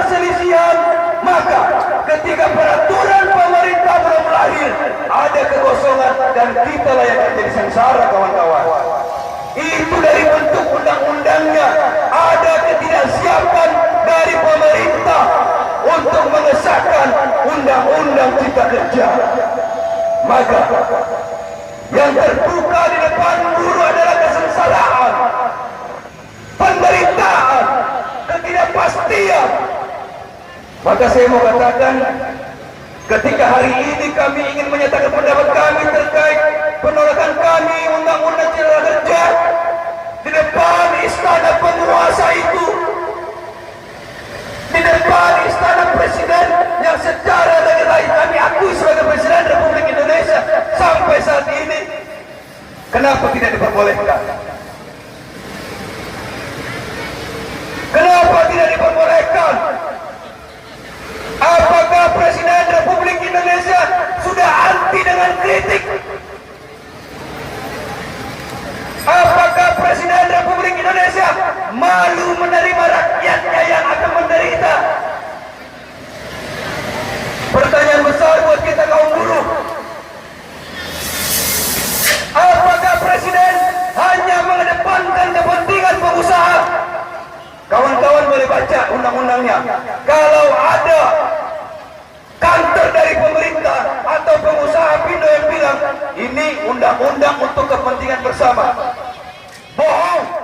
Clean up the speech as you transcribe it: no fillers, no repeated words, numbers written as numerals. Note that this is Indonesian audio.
perselisihan, maka ketika peraturan pemerintah belum lahir, ada kekosongan dan kita lah yang menjadi sengsara, kawan-kawan. Itu dari bentuk undang-undangnya, ada ketidaksiapan dari pemerintah untuk mengesahkan undang-undang cipta kerja. Maka yang terbuka di depan buruh adalah kesengsaraan, penderitaan, ketidakpastian. Maka saya mau katakan, ketika hari ini kami ingin menyatakan pendapat kami terkait penolakan kami undang-undang cipta kerja di depan istana penguasa itu, di depan istana presiden yang secara legal kami akui sebagai presiden Republik Indonesia sampai saat ini, kenapa tidak diperbolehkan? Kenapa tidak diperbolehkan? Apakah Presiden Republik Indonesia sudah anti dengan kritik? Apakah Presiden Republik Indonesia malu menerima rakyatnya yang akan menderita? Pertanyaan besar buat kita kaum buruh. Apakah Presiden hanya mengedepankan kepentingan pengusaha? Kawan-kawan boleh baca undang-undangnya. Kalau ada kantor dari pemerintah atau pengusaha Pindo yang bilang ini undang-undang untuk kepentingan bersama, bohong.